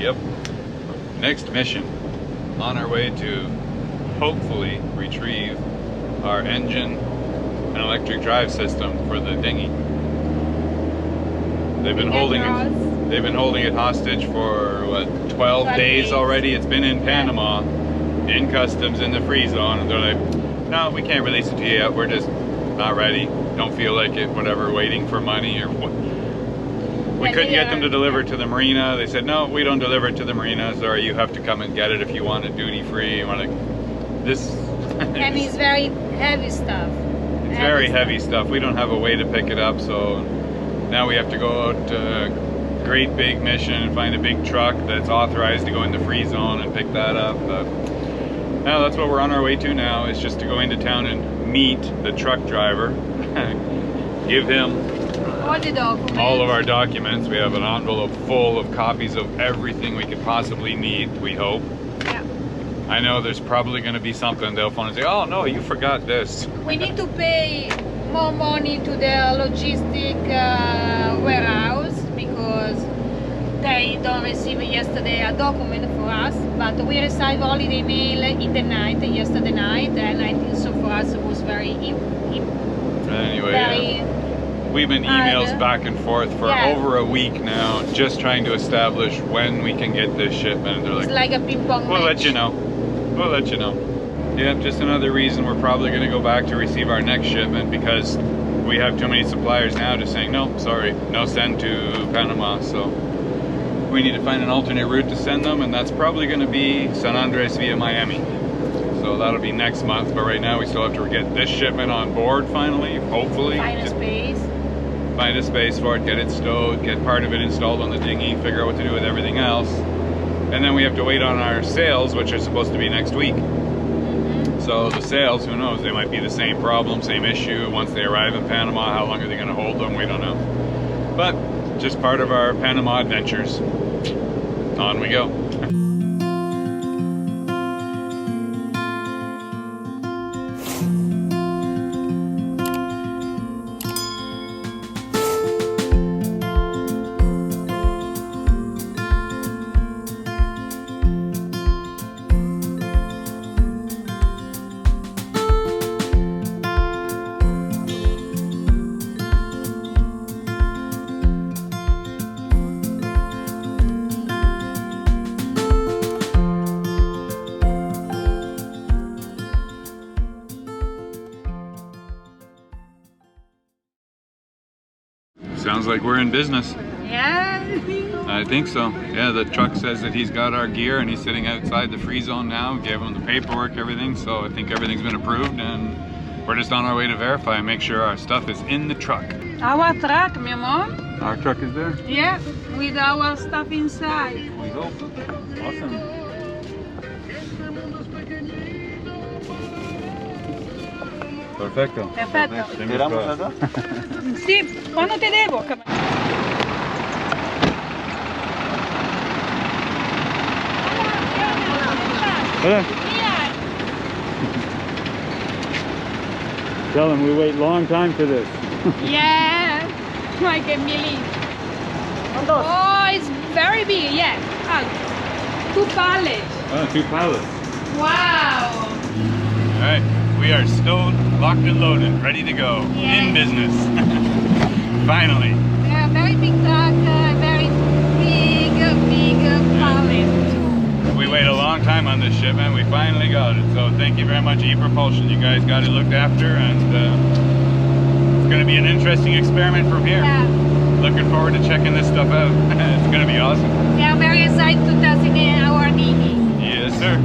Yep. Next mission. On our way to hopefully retrieve our engine and electric drive system for the dinghy. They've been holding it hostage for what, 12 days already. It's been in Panama, in customs, in the free zone, and they're like, no, we can't release it to you yet. We're just not ready. Don't feel like it. Whatever, waiting for money or what. We couldn't get them to deliver it to the marina. They said, no, we don't deliver it to the marinas, or you have to come and get it if you want it duty free. You want to, this. And it's very heavy stuff. It's very heavy stuff. We don't have a way to pick it up, so now we have to go out, great big mission, and find a big truck that's authorized to go in the free zone and pick that up. But now that's what we're on our way to now, is just to go into town and meet the truck driver, give him all the documents. All of our documents. We have an envelope full of copies of everything we could possibly need, we hope. Yeah. I know there's probably going to be something they'll phone and say, oh no, you forgot this. We need to pay more money to the logistic warehouse because they don't receive yesterday a document for us, but we received only the email in the night, yesterday night, and I think so for us it was very anyway, we've been emails back and forth for over a week now, just trying to establish when we can get this shipment. And they're like, it's like a ping pong we'll match. let you know. We'll let you know. Yeah, just another reason we're probably going to go back to receive our next shipment, because we have too many suppliers now just saying, no, sorry, no send to Panama. So we need to find an alternate route to send them, and that's probably going to be San Andres via Miami. So that'll be next month, but right now we still have to get this shipment on board finally, hopefully. Find a space. Find a space for it, get it stowed, get part of it installed on the dinghy, figure out what to do with everything else. And then we have to wait on our sails, which are supposed to be next week. So the sails, who knows, they might be the same problem, same issue. Once they arrive in Panama, how long are they going to hold them? We don't know. But just part of our Panama adventures. On we go. Sounds like we're in business. Yeah. I think so. Yeah, the truck says that he's got our gear and he's sitting outside the free zone now. Gave him the paperwork, everything. So I think everything's been approved, and we're just on our way to verify and make sure our stuff is in the truck. Our truck, mi amor. Our truck is there? Yeah, with our stuff inside. We hope. Awesome. Perfecto. Perfetto. Tiramos allá. Sì, quando te devo? Tell him we wait long time for this. Yeah, like a million. Oh, it's very big, yeah. 2 pallets. Oh, 2 pallets. Wow. All right, we are stowed, locked and loaded, ready to go. Yeah. In business. Finally. Yeah, very big truck, very big pallet. We waited a long time on this shipment. We finally got it. So thank you very much, ePropulsion. You guys got it looked after, and it's going to be an interesting experiment from here. Yeah. Looking forward to checking this stuff out. It's going to be awesome. We are very excited to test in our dinghy. Yes, sir.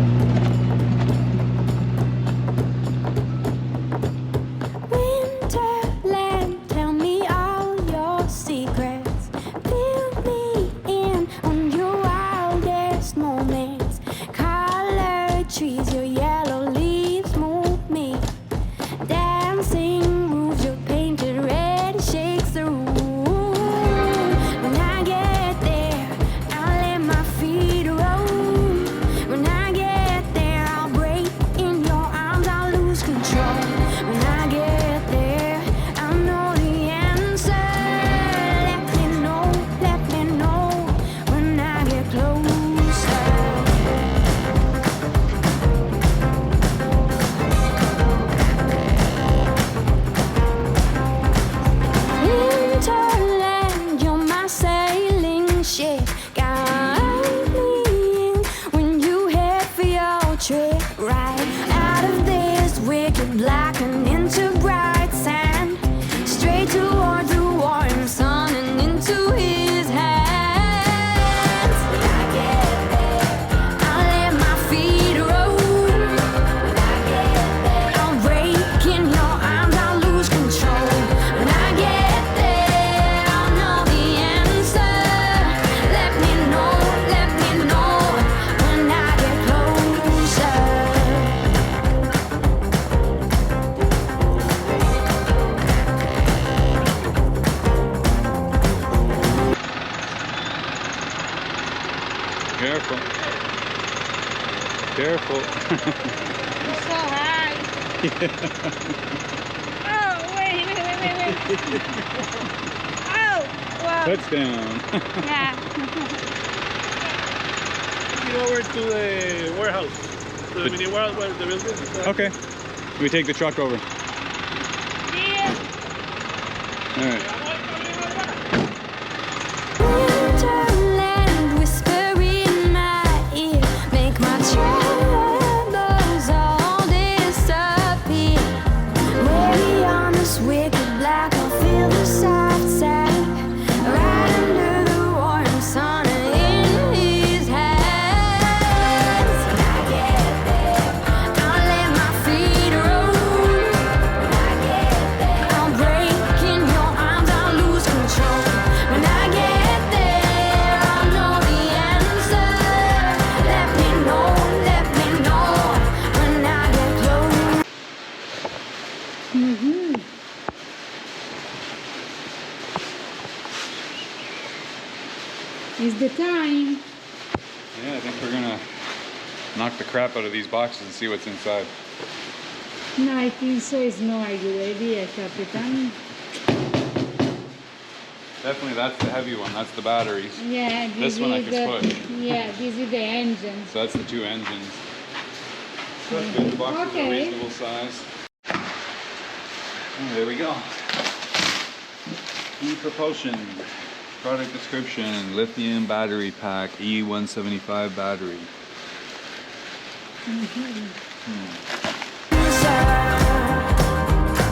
Careful. Careful. It's so high. Oh, wait. Oh, wow. Touchdown. Yeah. Get over to the warehouse. To the mini warehouse where the building is. Okay. We take the truck over. Yeah. All right. Winterland whisper in my ear, make my troubles all disappear. Way on this wicked black, I'll feel the soft side right under the warm sun in his hands. When I get there, I'll let my feet roll. When I get there, I'll break in your arms, I'll lose control. When I get there, I'll know the answer. Let me know when I get close. It's the time. Yeah, I think we're gonna knock the crap out of these boxes and see what's inside. No, I think so. It's not a good idea, Capitan. Definitely, that's the heavy one. That's the batteries. Yeah, This one I is can push. Yeah, this is the engine. So that's the two engines. So that's good. The boxes are Okay. reasonable size. Oh, there we go. ePropulsion. Product description: lithium battery pack, E175 battery.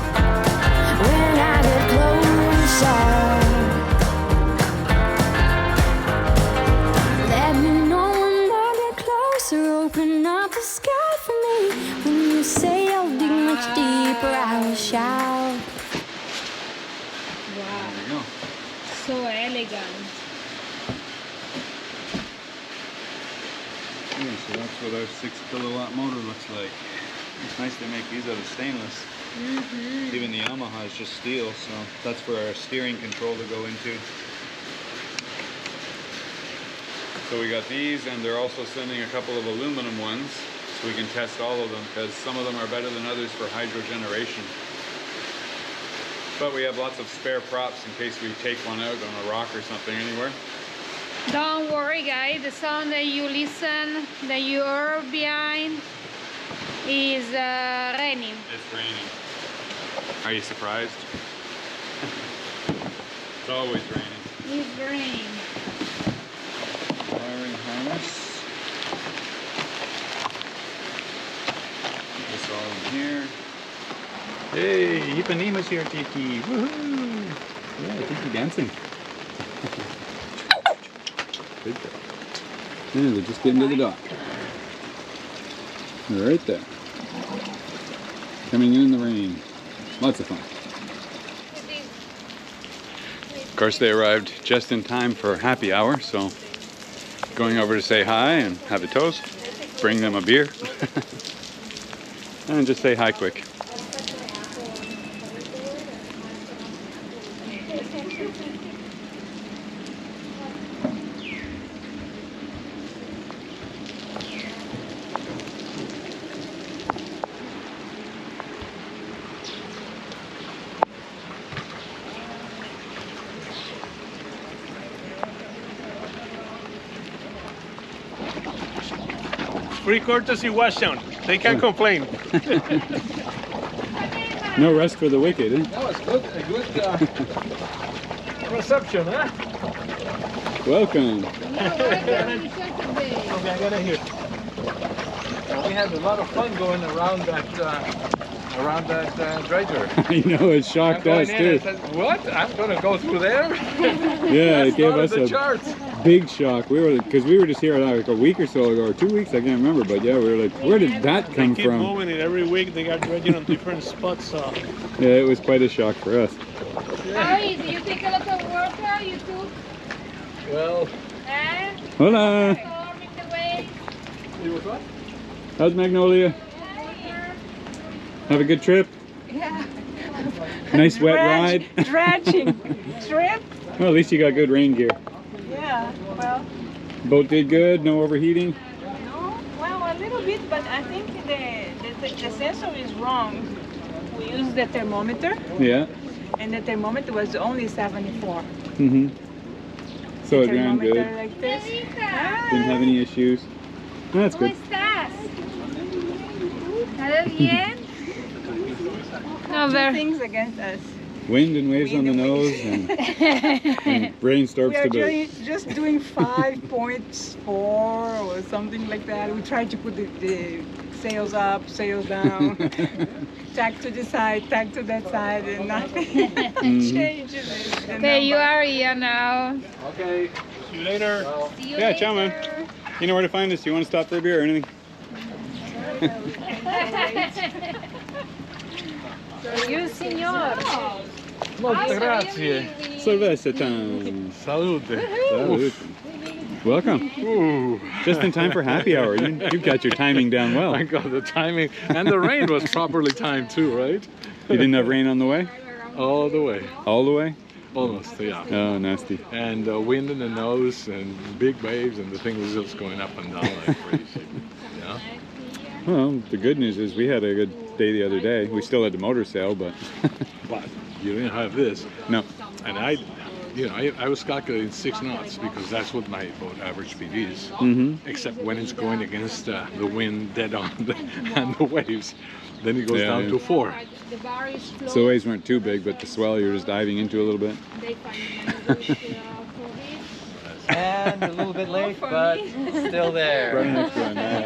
When I get closer, let me know when I get closer. Open up the sky for me. When you say I'll dig much deeper, I will shout. Wow, There we go. so elegant. Yeah, so that's what our 6 kilowatt motor looks like. It's nice they make these out of stainless. Even the Yamaha is just steel, so that's for our steering control to go into. So we got these, and they're also sending a couple of aluminum ones, so we can test all of them, because some of them are better than others for hydro generation. But we have lots of spare props in case we take one out on a rock or something anywhere. Don't worry, guys. The sound that you listen, that you hear behind, is raining. It's raining. Are you surprised? It's always raining. It's raining. Wiring harness. Put this all in here. Hey, Ipanima's here, Tiki. Woohoo! Yeah, Tiki dancing. Good job. Yeah, they're just getting to the dock. They're right there. Coming in the rain. Lots of fun. Of course, they arrived just in time for happy hour, so going over to say hi and have a toast, bring them a beer, and just say hi quick. Free courtesy wash down. They can't complain. No rest for the wicked, eh? That was good. A good reception, huh? Welcome. Okay, I gotta hear. We had a lot of fun going around that dredger. I know, it shocked us in too. and said, what? I'm gonna go through there? Yeah, it gave us a charts. big shock. We were, because we were just here like a week or so ago, or 2 weeks, I can't remember, but yeah, we were like, where did that They come keep from? moving it every week. They got dredging on different spots. So. Yeah, it was quite a shock for us. How is it? You take a lot of water, you took? Well, Eh? Hola! Storm in the way. it was what? How's Magnolia? Have a good trip? Yeah. Nice wet ride? Dredging. Trip? Well, at least you got good rain gear. Yeah, well, Boat did good, no overheating? No, well, a little bit, but I think the sensor is wrong. We used the thermometer, Yeah. and the thermometer was only 74. Mm-hmm. So it ran Thermometer good. like this. Didn't have any issues. That's ¿Cómo good. estás? ¿Todo bien? No, Two things against us. Wind and waves on the nose and brainstorms We are to boot. just doing 5.4 or something like that. We tried to put the sails up, sails down, tack to this side, tack to that side, and nothing changes. Okay, you are here now. Okay, see you later. See you Yeah, ciao, man. You know where to find us. You want to stop for a beer or anything? You, signor. Molte grazie. Cerveza time. Salute. Salute. Welcome. Ooh. Just in time for happy hour. You've got your timing down well. I got the timing, and the rain was properly timed too, right? You didn't have rain on the way? All the way. All the way? Almost, yeah. Oh, nasty. And wind in the nose and big waves, and the thing was just going up and down like crazy. Yeah. Well, the good news is we had a good day the other day. We still had the motor sail, but But you didn't have this. no. And I was calculating 6 knots because that's what my boat average speed is. Mm-hmm. Except when it's going against the wind dead on and the waves, then it goes down to 4. The bar is closed. So the waves weren't too big, but the swell you're just diving into a little bit. They find COVID. And a little bit late, but still there.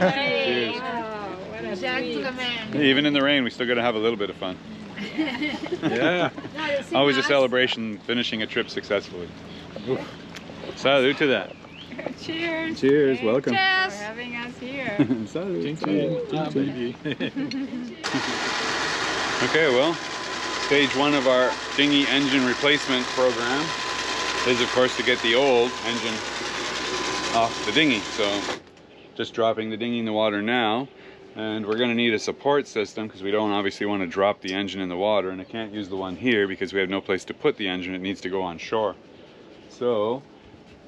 Hey. Cheers. What a gentleman. Even in the rain, we still got to have a little bit of fun. Yeah. Always a celebration finishing a trip successfully. Salute to that. Cheers. Cheers, welcome. For Cheers. having us here. Salute. Ah, baby. Okay, well, stage 1 of our dinghy engine replacement program is, of course, to get the old engine off the dinghy. So, just dropping the dinghy in the water now, and we're going to need a support system because we don't obviously want to drop the engine in the water, and I can't use the one here because we have no place to put the engine. It needs to go on shore. So,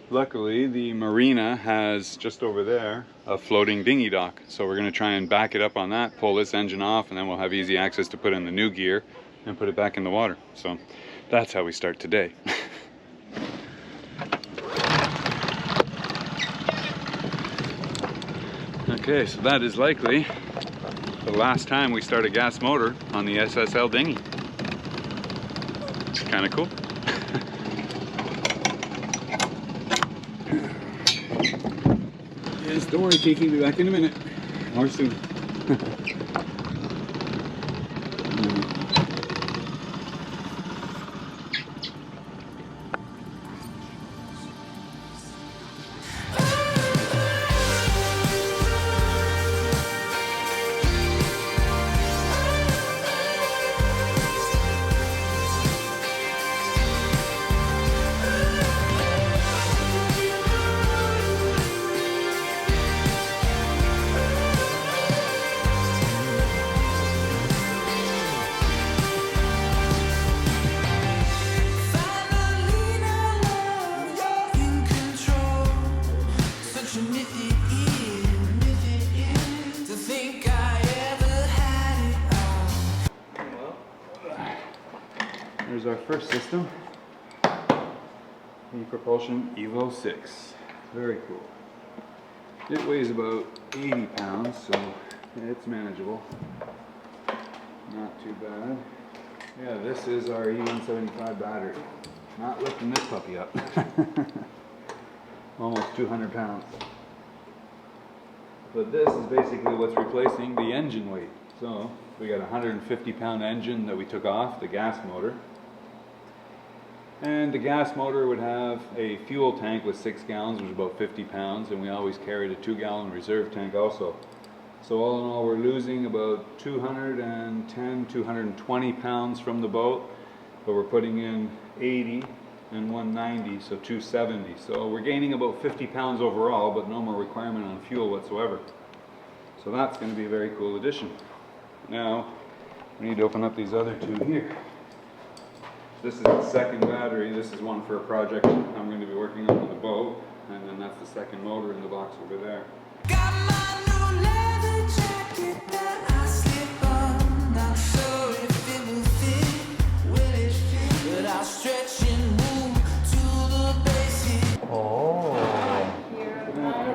luckily, the marina has just over there a floating dinghy dock. So we're going to try and back it up on that, pull this engine off, and then we'll have easy access to put in the new gear and put it back in the water. So that's how we start today. Okay, so that is likely the last time we start a gas motor on the SSL dinghy. It's kind of cool. Yes, don't worry, Kiki, be back in a minute. Or soon. There's our first system, ePropulsion Evo 6. Very cool. It weighs about 80 pounds, so it's manageable. Not too bad. Yeah, this is our E175 battery. Not lifting this puppy up. Almost 200 pounds. But this is basically what's replacing the engine weight. So we got a 150-pound engine that we took off, the gas motor. And the gas motor would have a fuel tank with 6 gallons, which is about 50 pounds, and we always carried a 2-gallon reserve tank also. So all in all, we're losing about 210, 220 pounds from the boat, but we're putting in 80 and 190, so 270. So we're gaining about 50 pounds overall, but no more requirement on fuel whatsoever. So that's going to be a very cool addition. Now, we need to open up these other two here. This is the second battery. This is one for a project I'm going to be working on with the boat. and then that's the second motor in the box over there. Got my new leather jacket that I slip on. Not sure if it will fit. Will it fit? But I'll stretch and move to the basic. Oh,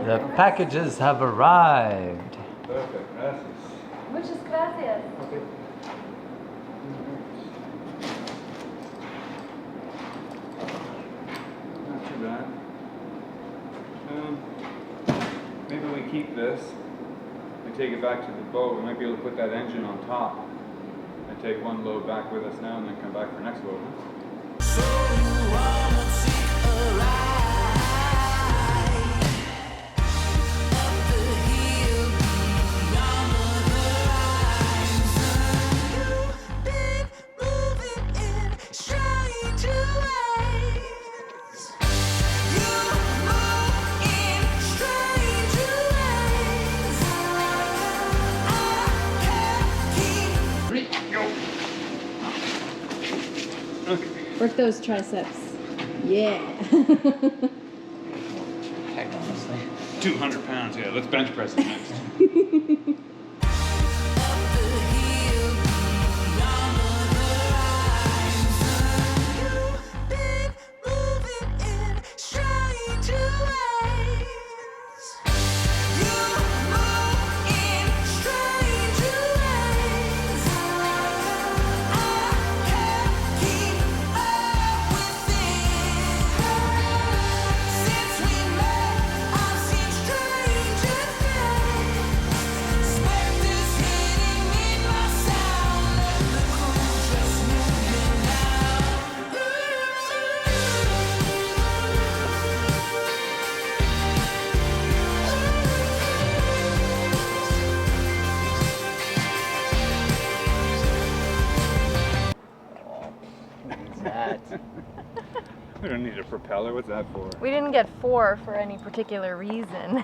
the packages have arrived. Perfect, gracias. Muchas gracias. Okay. Not too bad. Maybe we keep this. We take it back to the boat. We might be able to put that engine on top and take one load back with us now and then come back for next load. Huh? So you wanna take a ride up the hill beyond the horizon. You've been moving in strange ways. You move in strange ways. I can't keep. Work those triceps. Yeah. Heck, honestly. 200 pounds, yeah. Let's bench press it next. We don't need a propeller. What's that for? We didn't get 4 for any particular reason.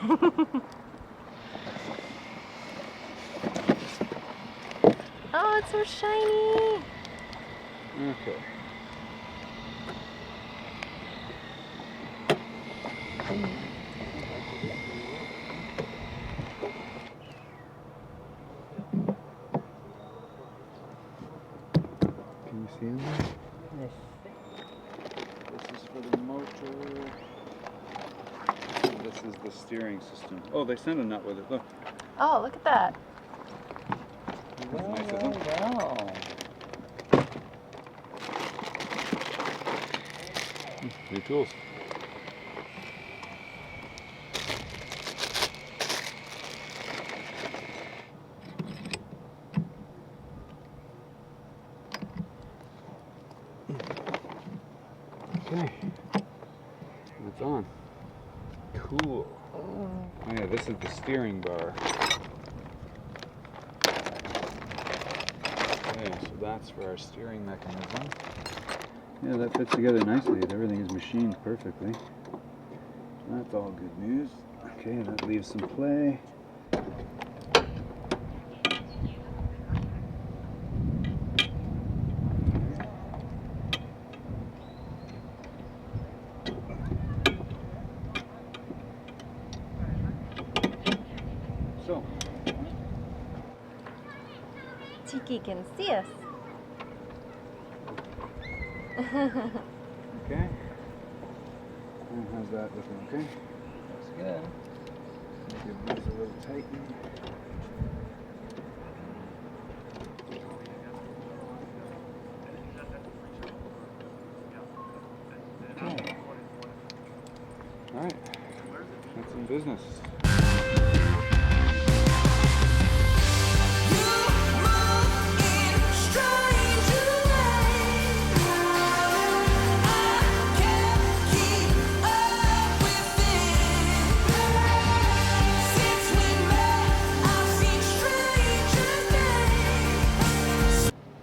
Oh, it's so shiny. Okay. Can you see in there? This is for the motor. This is the steering system. Oh, they sent a nut with it. Look. Oh, look at that. That's nice of them. New tools. Okay. It's on. Cool. Oh yeah, this is the steering bar. Okay, so that's for our steering mechanism. Yeah, that fits together nicely. Everything is machined perfectly. That's all good news. Okay, that leaves some play. So, Tiki can see us. okay. And how's that looking? Okay. Looks good. Give these a little tighten. Okay. All right. That's some business.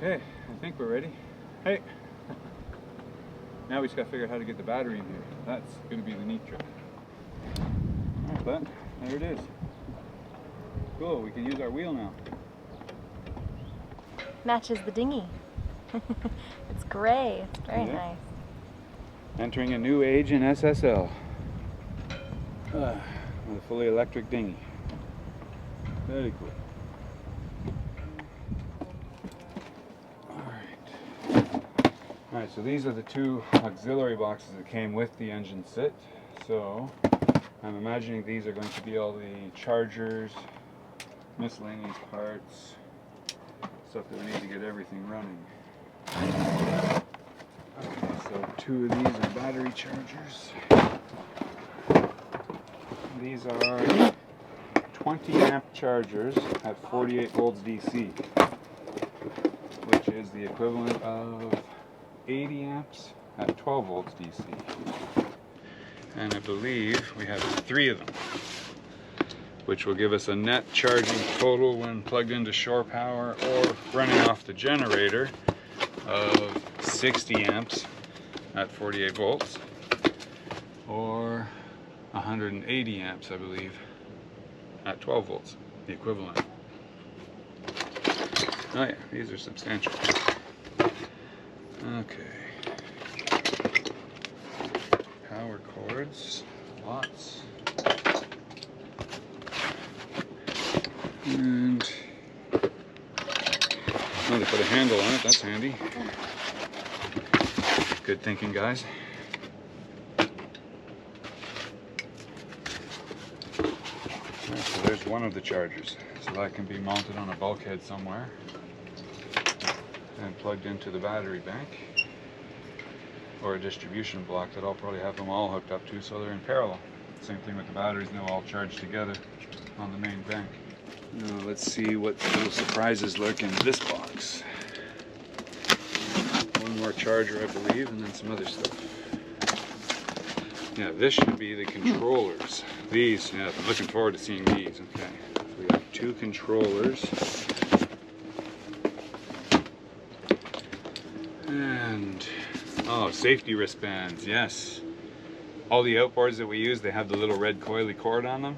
Okay, I think we're ready. Hey! Now we just gotta figure out how to get the battery in here. That's gonna be the neat trick. Alright, but there it is. Cool, we can use our wheel now. Matches the dinghy. It's gray. It's very Yeah. nice. Entering a new age in SSL. with a fully electric dinghy. Very cool. Alright, so these are the two auxiliary boxes that came with the engine sit. So I'm imagining these are going to be all the chargers, miscellaneous parts, stuff that we need to get everything running. Okay, so two of these are battery chargers. These are 20 amp chargers at 48 volts DC, which is the equivalent of 80 amps at 12 volts DC. And I believe we have 3 of them, which will give us a net charging total when plugged into shore power or running off the generator of 60 amps at 48 volts or 180 amps, I believe, at 12 volts, the equivalent. Oh yeah, these are substantial. Okay. Power cords, lots. And oh, they put a handle on it, that's handy. Good thinking, guys. Right, so there's one of the chargers. So that can be mounted on a bulkhead somewhere and plugged into the battery bank or a distribution block that I'll probably have them all hooked up to so they're in parallel. Same thing with the batteries, and they'll all charge together on the main bank. Now let's see what little surprises lurk in this box. One more charger, I believe, and then some other stuff. Yeah, this should be the controllers. These, yeah, I'm looking forward to seeing these. Okay, so we have 2 controllers. And, oh, safety wristbands, yes. All the outboards that we use, they have the little red coily cord on them.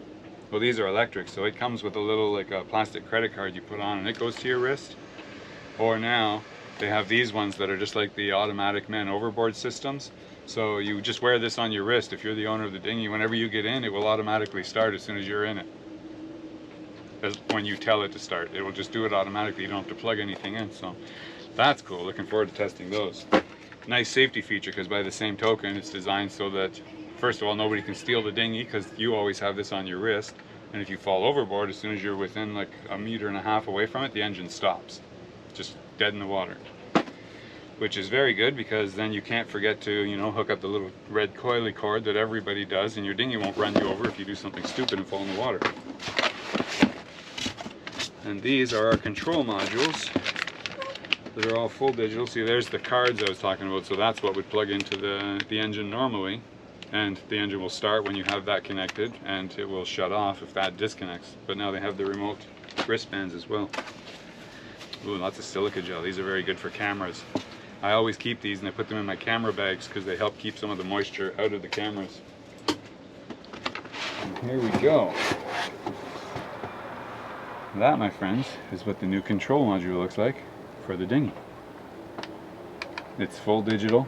Well, these are electric, so it comes with a little, like a plastic credit card you put on and it goes to your wrist. Or now, they have these ones that are just like the automatic man-overboard systems. So you just wear this on your wrist. If you're the owner of the dinghy, whenever you get in, it will automatically start as soon as you're in it. When you tell it to start, it will just do it automatically. You don't have to plug anything in. So that's cool. Looking forward to testing those. Nice safety feature, because by the same token, it's designed so that, first of all, nobody can steal the dinghy because you always have this on your wrist. And if you fall overboard, as soon as you're within like 1.5 meters away from it, the engine stops. Just dead in the water. Which is very good, because then you can't forget to, you know, hook up the little red coily cord that everybody does, and your dinghy won't run you over if you do something stupid and fall in the water. And these are our control modules. They're all full digital. See, there's the cards I was talking about, so that's what would plug into the engine normally. And the engine will start when you have that connected, and it will shut off if that disconnects. But now they have the remote wristbands as well. Ooh, lots of silica gel. These are very good for cameras. I always keep these and I put them in my camera bags because they help keep some of the moisture out of the cameras. And here we go. That, my friends, is what the new control module looks like for the dinghy. It's full digital.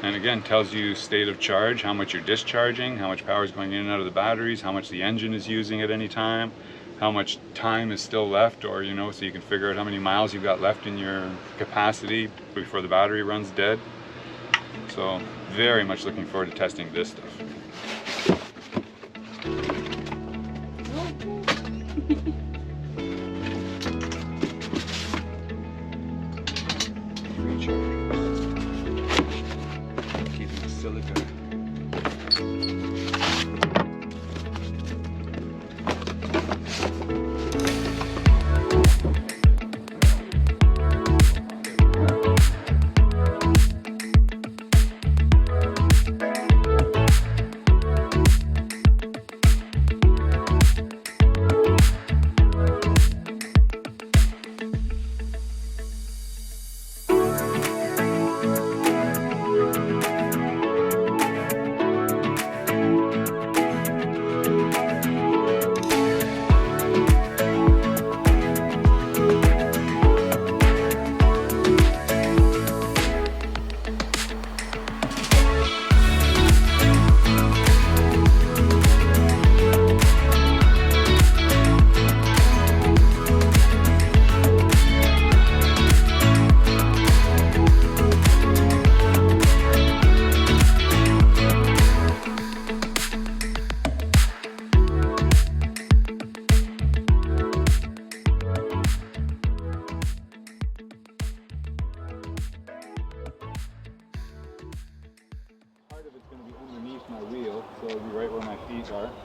And again, tells you state of charge, how much you're discharging, how much power is going in and out of the batteries, how much the engine is using at any time, how much time is still left, or, you know, so you can figure out how many miles you've got left in your capacity before the battery runs dead. So very much looking forward to testing this stuff. Keeping the silica.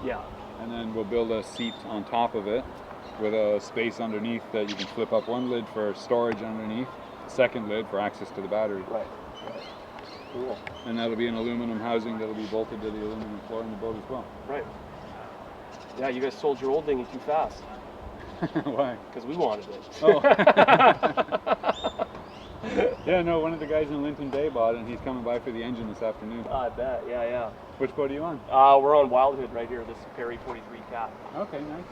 Yeah. And then we'll build a seat on top of it with a space underneath that you can flip up one lid for storage underneath, second lid for access to the battery. Right. Cool. And that'll be an aluminum housing that'll be bolted to the aluminum floor in the boat as well. Right. Yeah, you guys sold your old dinghy too fast. Why? Because we wanted it. Oh. Yeah, no, one of the guys in Linton Bay bought it, and he's coming by for the engine this afternoon. I bet, yeah. Which boat are you on? We're on Wildhood right here, this Perry 43 Cat. Okay, nice.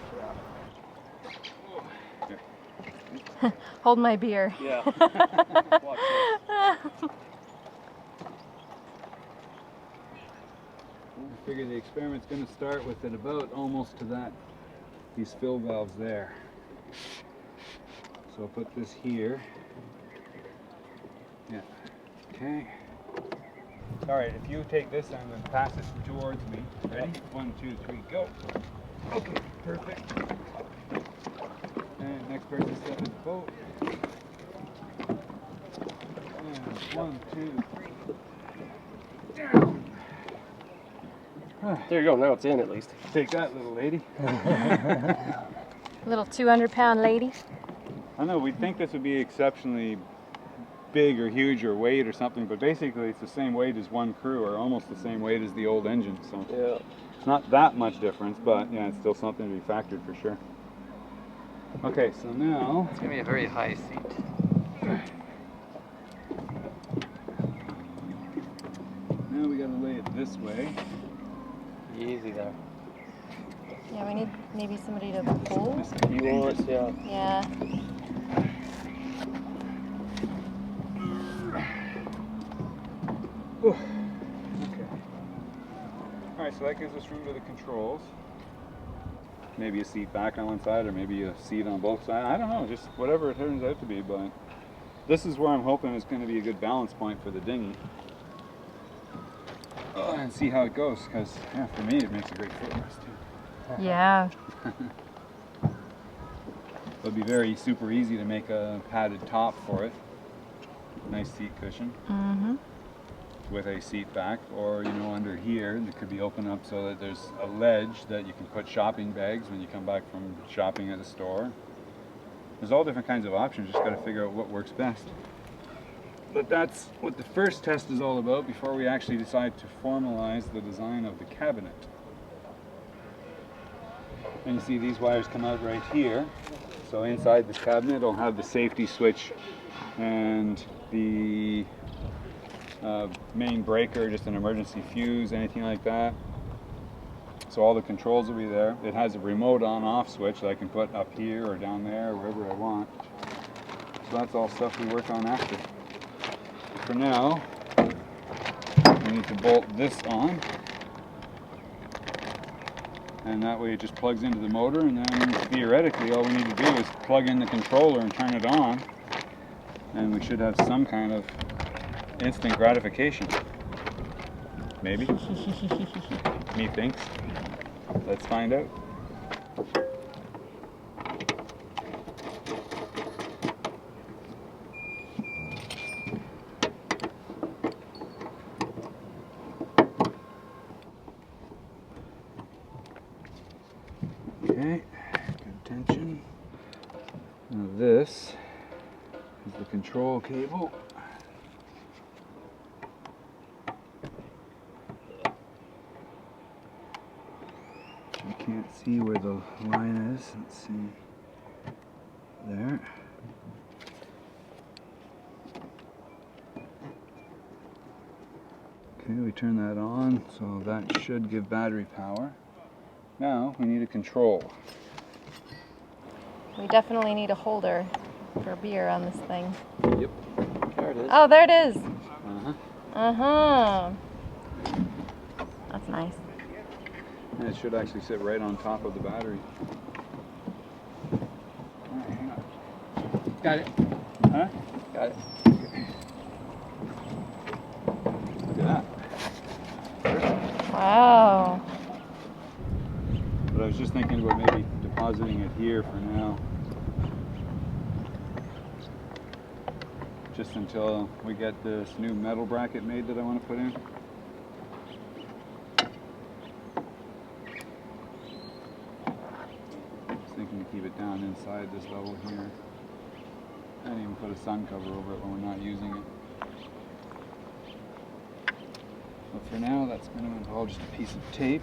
Yeah. Hold my beer. Yeah. Watch this. I figure the experiment's going to start with it about almost to that, these fill valves there. So I'll put this here. Yeah. Okay. All right, if you take this end and pass it towards me. Ready? 1, 2, 3, go. Okay, perfect. And next person step in the boat. And 1, 2, 3. Down. There you go, now it's in at least. Take that, little lady. Little 200-pound lady. I know, we'd think this would be exceptionally big or huge or weight or something, but basically it's the same weight as one crew, or almost the same weight as the old engine. So yeah, it's not that much difference, but yeah, it's still something to be factored for sure. Okay, so now It's gonna be a very high seat. now we gotta lay it this way. Easy there. Yeah, we need maybe somebody to pull. you want, yeah. Yeah. Okay. All right, so that gives us room to the controls. Maybe a seat back on one side, or maybe a seat on both sides. I don't know, just whatever it turns out to be. But this is where I'm hoping is going to be a good balance point for the dinghy. And see how it goes, because yeah, for me it makes a great footrest too. Yeah. It'll be very super easy to make a padded top for it. Nice seat cushion. Mm-hmm. With a seat back, or you know, under here it could be opened up so that there's a ledge that you can put shopping bags when you come back from shopping at the store. There's all different kinds of options, just got to figure out what works best. But that's what the first test is all about before we actually decide to formalize the design of the cabinet. And you see these wires come out right here. So inside this cabinet it'll have the safety switch and the main breaker, just an emergency fuse, anything like that. So all the controls will be there. It has a remote on-off switch that I can put up here or down there, or wherever I want. So that's all stuff we work on after. For now, we need to bolt this on. And that way it just plugs into the motor, and then theoretically all we need to do is plug in the controller and turn it on. And we should have some kind of instant gratification. Maybe. Methinks. Let's find out. Okay, good tension. Now this is the control cable. I can't see where the line is. Let's see. There. Okay, we turn that on, so that should give battery power. Now we need a control. We definitely need a holder for beer on this thing. Yep. There it is. Oh, there it is. Uh-huh. Uh-huh. That's nice. And it should actually sit right on top of the battery. Alright, hang on. Got it. Huh? Got it. Okay. Look at that. Wow. But I was just thinking about maybe depositing it here for now. Just until we get this new metal bracket made that I want to put in. going to keep it down inside this level here. And even put a sun cover over it when we're not using it. But for now, that's going to involve just a piece of tape.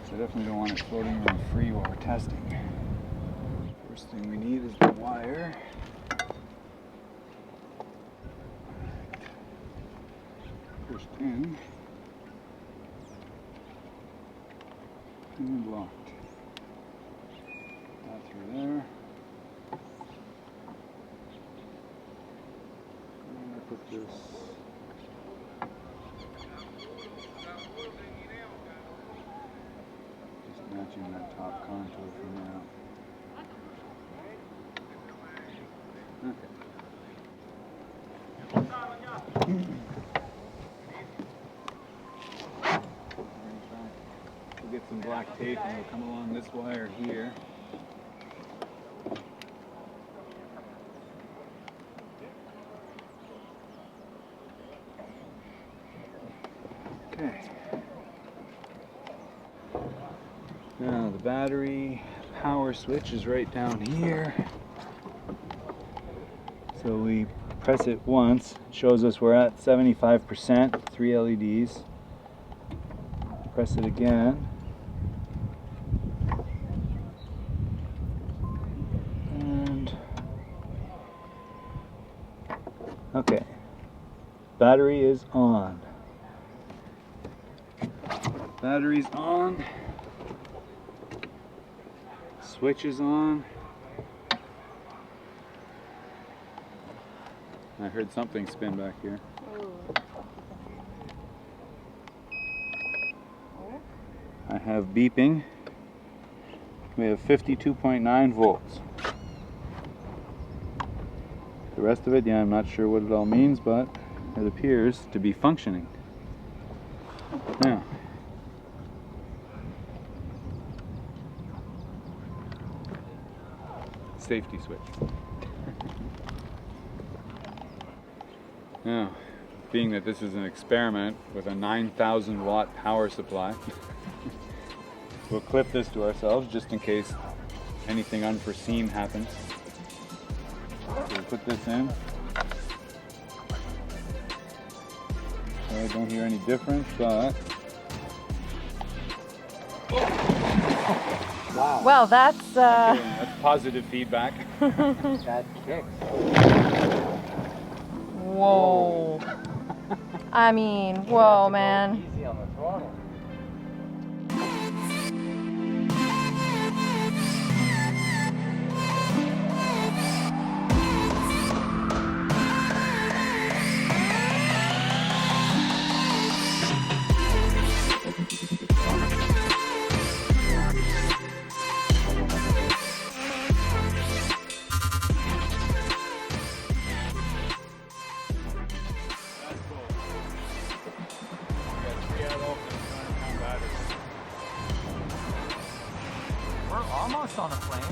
So I definitely don't want it floating around free while we're testing. First thing we need is the wire. Pushed in and locked. That through there. And I put this. Just matching that top contour for now. Okay. We'll get some black tape and we'll come along this wire here. Okay. Now the battery power switch is right down here. So we press it once, it shows us we're at 75%, 3 LEDs. Press it again. And okay. Battery is on. Battery's on. Switch is on. I heard something spin back here. I have beeping. We have 52.9 volts. The rest of it, yeah, I'm not sure what it all means, but it appears to be functioning. Now, safety switch. Now, being that this is an experiment with a 9,000 watt power supply, we'll clip this to ourselves just in case anything unforeseen happens. So we'll put this in. I don't hear any difference, but... Wow. Well, that's... Okay, that's positive feedback. That kicks. Whoa. I mean, whoa, man. Easy on the throttle. We're almost on a plane.